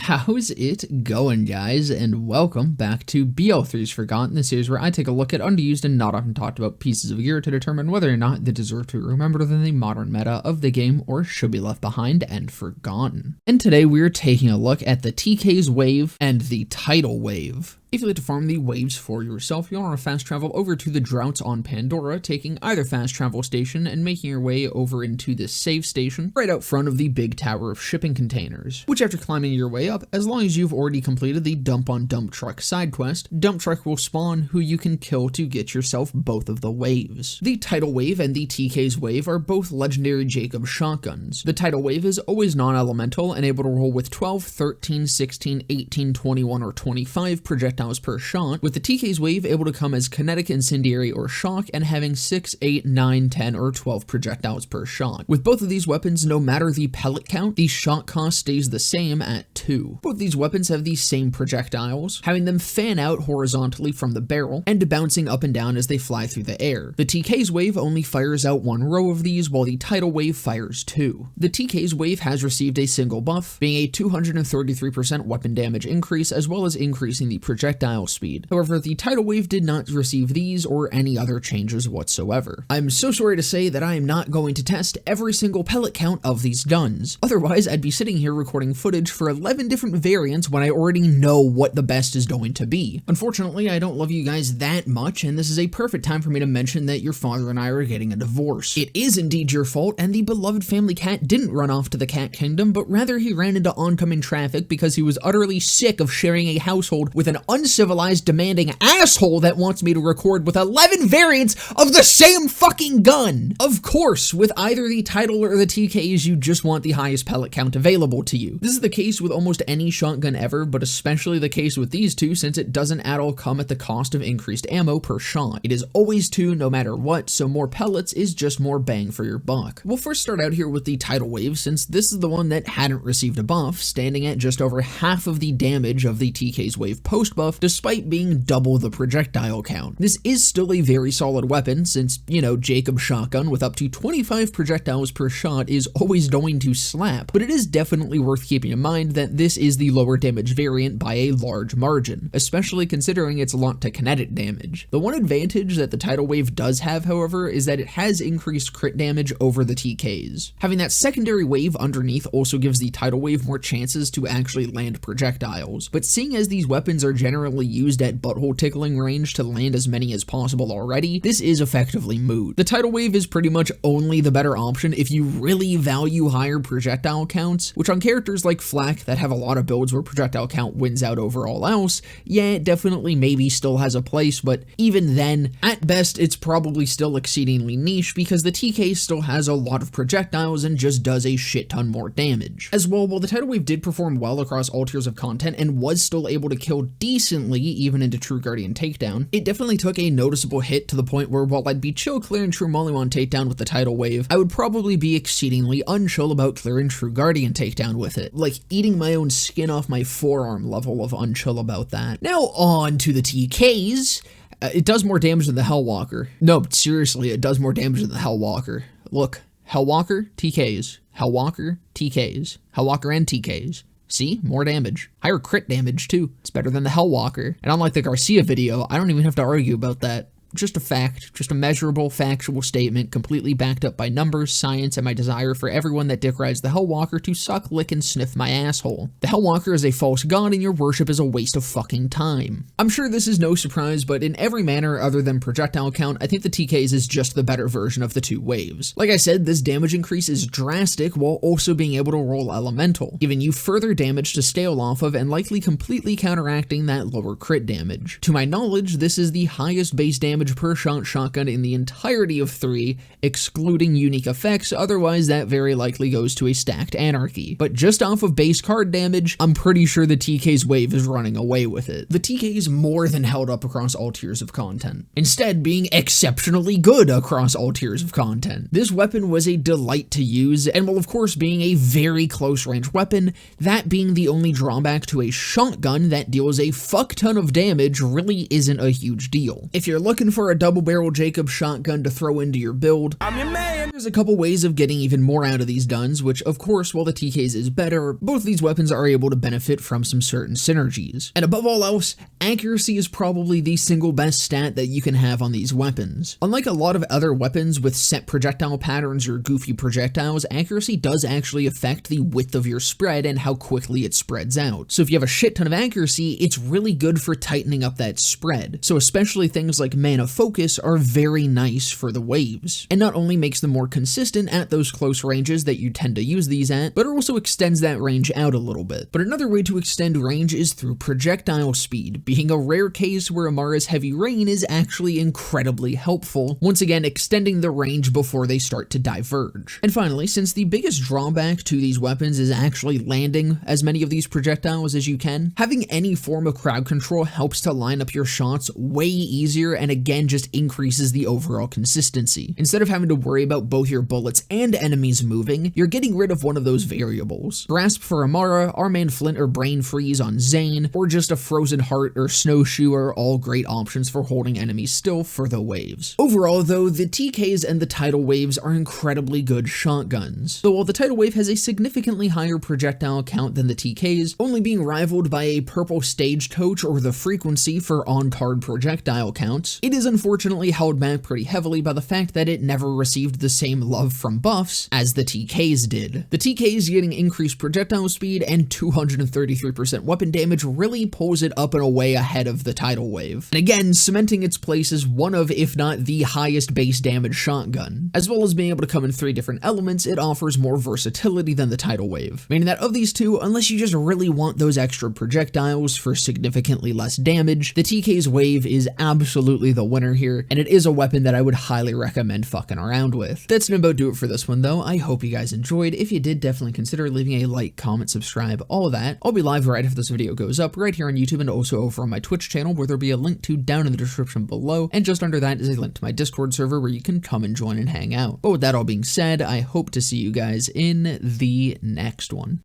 How's it going, guys? And welcome back to BL3's Forgotten, the series where I take a look at underused and not often talked about pieces of gear to determine whether or not they deserve to be remembered in the modern meta of the game or should be left behind and forgotten. And today we're taking a look at the TK's Wave and the Tidal Wave. If you like to farm the waves for yourself, you'll want to fast travel over to the Droughts on Pandora, taking either fast travel station and making your way over into this save station right out front of the big tower of shipping containers, which after climbing your way up, as long as you've already completed the Dump on Dump Truck side quest, Dump Truck will spawn who you can kill to get yourself both of the waves. The Tidal Wave and the TK's Wave are both legendary Jakobs shotguns. The Tidal Wave is always non-elemental and able to roll with 12, 13, 16, 18, 21, or 25 projectiles per shot, with the TK's Wave able to come as kinetic, incendiary, or shock, and having 6, 8, 9, 10, or 12 projectiles per shot. With both of these weapons, no matter the pellet count, the shot cost stays the same at 2. Both these weapons have the same projectiles, having them fan out horizontally from the barrel, and bouncing up and down as they fly through the air. The TK's Wave only fires out one row of these, while the Tidal Wave fires 2. The TK's Wave has received a single buff, being a 233% weapon damage increase, as well as increasing the projectile speed. However, the Tidal Wave did not receive these or any other changes whatsoever. I'm so sorry to say that I am not going to test every single pellet count of these guns. Otherwise, I'd be sitting here recording footage for 11 different variants when I already know what the best is going to be. Unfortunately, I don't love you guys that much, and this is a perfect time for me to mention that your father and I are getting a divorce. It is indeed your fault, and the beloved family cat didn't run off to the cat kingdom, but rather he ran into oncoming traffic because he was utterly sick of sharing a household with an uncivilized, demanding asshole that wants me to record with 11 variants of the same fucking gun. Of course, with either the Tidal or the TKs, you just want the highest pellet count available to you. This is the case with almost any shotgun ever, but especially the case with these two since it doesn't at all come at the cost of increased ammo per shot. It is always 2 no matter what, so more pellets is just more bang for your buck. We'll first start out here with the Tidal Wave since this is the one that hadn't received a buff, standing at just over half of the damage of the TK's Wave post buff, despite being double the projectile count. This is still a very solid weapon since, you know, Jakobs shotgun with up to 25 projectiles per shot is always going to slap, but it is definitely worth keeping in mind that this is the lower damage variant by a large margin, especially considering its locked to kinetic damage. The one advantage that the Tidal Wave does have, however, is that it has increased crit damage over the TKs. Having that secondary wave underneath also gives the Tidal Wave more chances to actually land projectiles, but seeing as these weapons are generally used at butthole tickling range to land as many as possible already, this is effectively moot. The Tidal Wave is pretty much only the better option if you really value higher projectile counts, which on characters like Flak that have a lot of builds where projectile count wins out over all else, yeah, it definitely maybe still has a place, but even then, at best, it's probably still exceedingly niche because the TK still has a lot of projectiles and just does a shit ton more damage. As well, while the Tidal Wave did perform well across all tiers of content and was still able to kill decently even into True Guardian Takedown, it definitely took a noticeable hit to the point where while I'd be chill clearing True Mollywan Takedown with the Tidal Wave, I would probably be exceedingly unchill about clearing True Guardian Takedown with it. Like eating my own skin off my forearm level of unchill about that. Now on to the TKs. It does more damage than the Hellwalker. No, but seriously, it does more damage than the Hellwalker. Look, Hellwalker, TKs. Hellwalker, TKs. Hellwalker and TKs. See? More damage. Higher crit damage, too. It's better than the Hellwalker. And unlike the Garcia video, I don't even have to argue about that. Just a fact, just a measurable, factual statement, completely backed up by numbers, science, and my desire for everyone that dick rides the Hellwalker to suck, lick, and sniff my asshole. The Hellwalker is a false god and your worship is a waste of fucking time. I'm sure this is no surprise, but in every manner other than projectile count, I think the TKs is just the better version of the two waves. Like I said, this damage increase is drastic while also being able to roll elemental, giving you further damage to scale off of and likely completely counteracting that lower crit damage. To my knowledge, this is the highest base damage per shot shotgun in the entirety of 3, excluding unique effects, otherwise that very likely goes to a stacked anarchy. But just off of base card damage, I'm pretty sure the TK's Wave is running away with it. The TK is more than held up across all tiers of content, instead being exceptionally good across all tiers of content. This weapon was a delight to use, and while of course being a very close range weapon, that being the only drawback to a shotgun that deals a fuck ton of damage really isn't a huge deal. If you're looking looking for a double-barrel Jakobs shotgun to throw into your build, I'm your man. there's a couple ways of getting even more out of these guns, which of course, while the TK's is better, both these weapons are able to benefit from some certain synergies. And above all else, accuracy is probably the single best stat that you can have on these weapons. Unlike a lot of other weapons with set projectile patterns or goofy projectiles, accuracy does actually affect the width of your spread and how quickly it spreads out. So if you have a shit ton of accuracy, it's really good for tightening up that spread. So especially things like mana focus are very nice for the waves, and not only makes them more consistent at those close ranges that you tend to use these at, but it also extends that range out a little bit. But another way to extend range is through projectile speed, being a rare case where Amara's Heavy Rain is actually incredibly helpful, once again extending the range before they start to diverge. And finally, since the biggest drawback to these weapons is actually landing as many of these projectiles as you can, having any form of crowd control helps to line up your shots way easier and again just increases the overall consistency. Instead of having to worry about both your bullets and enemies moving, you're getting rid of one of those variables. Grasp for Amara, Armand Flint or Brain Freeze on Zane, or just a Frozen Heart or Snowshoe are all great options for holding enemies still for the waves. Overall though, the TKs and the Tidal Waves are incredibly good shotguns. So while the Tidal Wave has a significantly higher projectile count than the TKs, only being rivaled by a purple Stagecoach or the Frequency for on-card projectile counts, it is unfortunately held back pretty heavily by the fact that it never received the same love from buffs as the TKs did. The TKs getting increased projectile speed and 233% weapon damage really pulls it up and away ahead of the Tidal Wave, and again cementing its place as one of, if not the highest base damage shotgun. As well as being able to come in 3 different elements, it offers more versatility than the Tidal Wave, meaning that of these two, unless you just really want those extra projectiles for significantly less damage, the TK's Wave is absolutely the winner here, and it is a weapon that I would highly recommend fucking around with. That's gonna about do it for this one though. I hope you guys enjoyed. If you did, definitely consider leaving a like, comment, subscribe, all of that. I'll be live right after this video goes up, right here on YouTube and also over on my Twitch channel, where there'll be a link to down in the description below, and just under that is a link to my Discord server where you can come and join and hang out. But with that all being said, I hope to see you guys in the next one.